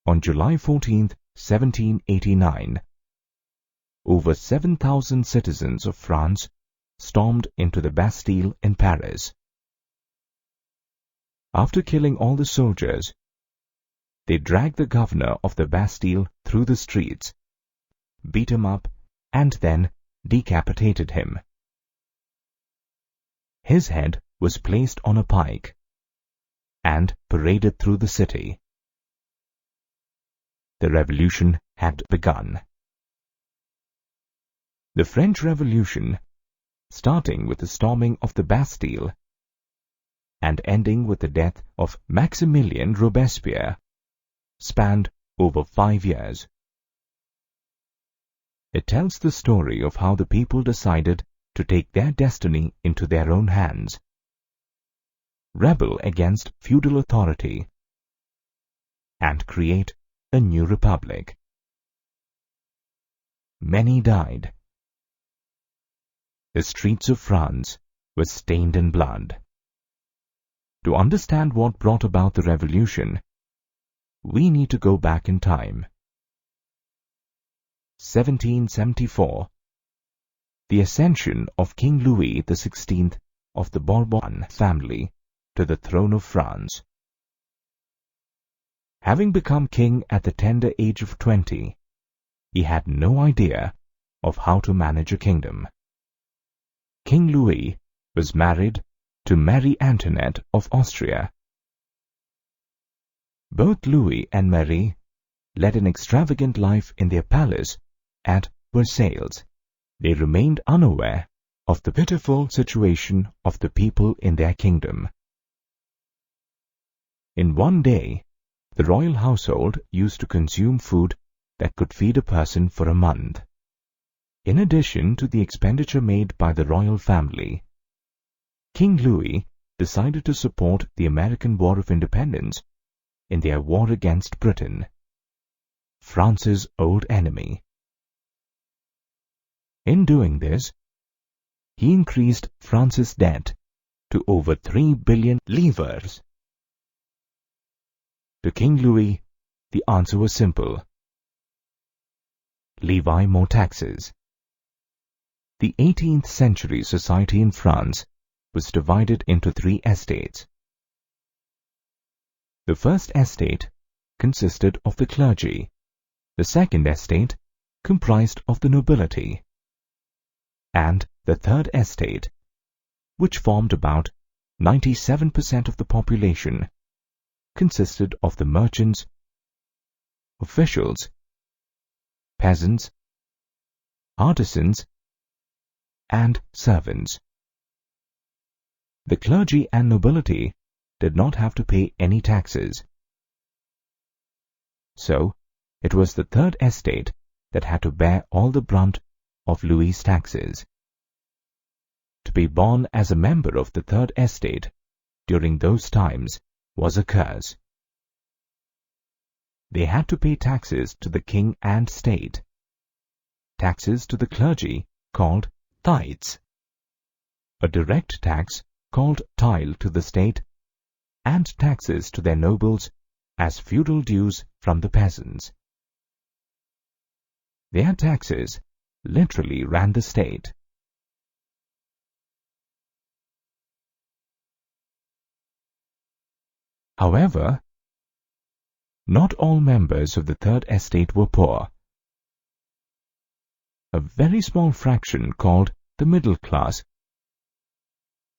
on July 14, 1789, over 7,000 citizens of France stormed into the Bastille in Paris. After killing all the soldiers, they dragged the governor of the Bastille through the streets, beat him up, and then decapitated him. His head was placed on a pike and paraded through the city. The revolution had begun. The French Revolution, starting with the storming of the Bastille and ending with the death of Maximilien Robespierre, spanned over 5 years. It tells the story of how the people decided to take their destiny into their own hands, rebel against feudal authority, and create a new republic. Many died. The streets of France were stained in blood. To understand what brought about the revolution, we need to go back in time. 1774. The ascension of King Louis XVI of the Bourbon family to the throne of France. Having become king at the tender age of 20, he had no idea of how to manage a kingdom. King Louis was married to Marie Antoinette of Austria. Both Louis and Marie led an extravagant life in their palace at Versailles. They remained unaware of the pitiful situation of the people in their kingdom. In one day, the royal household used to consume food that could feed a person for a month. In addition to the expenditure made by the royal family, King Louis decided to support the American War of Independence in their war against Britain, France's old enemy. In doing this, he increased France's debt to over 3 billion livres. To King Louis, the answer was simple: levy more taxes. The 18th century society in France was divided into 3 estates. The first estate consisted of the clergy. The second estate comprised of the nobility. And the third estate, which formed about 97% of the population, consisted of the merchants, officials, peasants, artisans, and servants. The clergy and nobility did not have to pay any taxes. So, it was the third estate that had to bear all the brunt of Louis' taxes. To be born as a member of the third estate during those times was a curse. They had to pay taxes to the king and state. Taxes to the clergy called tithes, a direct tax called tille to the state, and taxes to their nobles as feudal dues from the peasants. Their taxes literally ran the state. However, not all members of the third estate were poor. A very small fraction, called the middle class,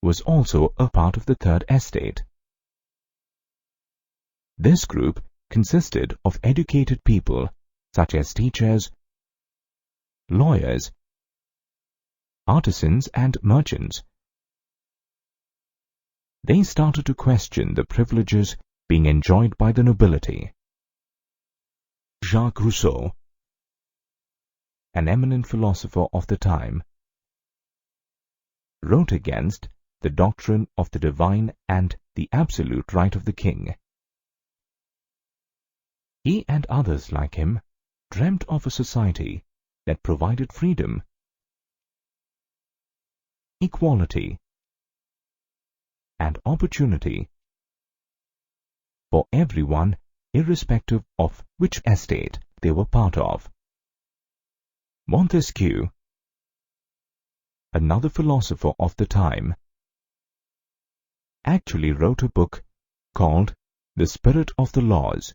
was also a part of the third estate. This group consisted of educated people such as teachers, lawyers, artisans, and merchants. They started to question the privileges being enjoyed by the nobility. Jacques Rousseau, an eminent philosopher of the time, wrote against the doctrine of the divine and the absolute right of the king. He and others like him dreamt of a society that provided freedom, equality, and opportunity for everyone irrespective of which estate they were part of. Montesquieu, another philosopher of the time, actually wrote a book called The Spirit of the Laws,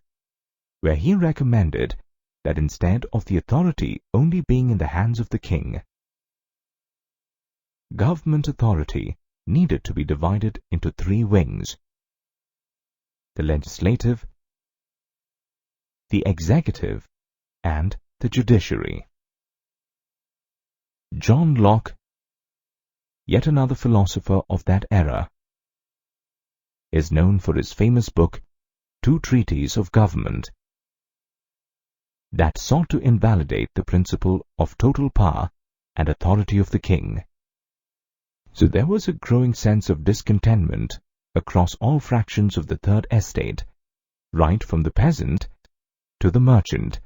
where he recommended that instead of the authority only being in the hands of the king, government authority needed to be divided into three wings: the legislative, the executive, and the judiciary. John Locke, yet another philosopher of that era, is known for his famous book, Two Treatises of Government, that sought to invalidate the principle of total power and authority of the king. So there was a growing sense of discontentment across all fractions of the Third Estate, right from the peasant to the merchant.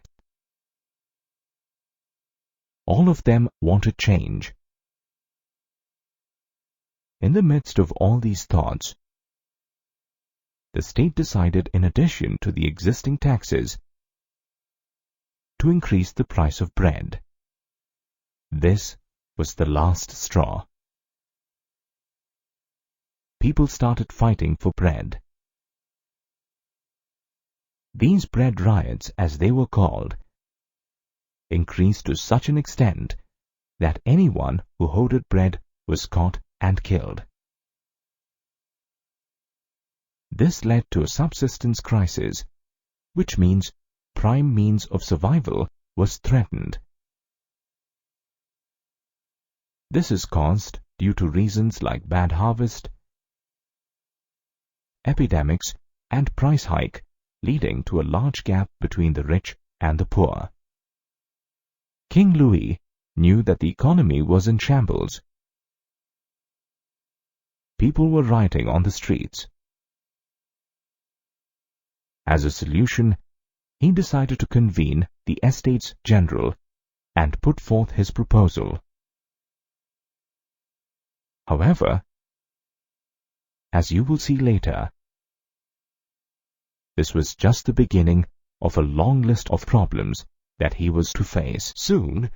All of them wanted change. In the midst of all these thoughts, the state decided, in addition to the existing taxes, to increase the price of bread. This was the last straw. People started fighting for bread. These bread riots, as they were called, increased to such an extent that anyone who hoarded bread was caught and killed. This led to a subsistence crisis, which means prime means of survival was threatened. This is caused due to reasons like bad harvest, epidemics, and price hike, leading to a large gap between the rich and the poor. King Louis knew that the economy was in shambles. People were rioting on the streets. As a solution, he decided to convene the Estates General and put forth his proposal. However, as you will see later, this was just the beginning of a long list of problems that he was to face. Soon,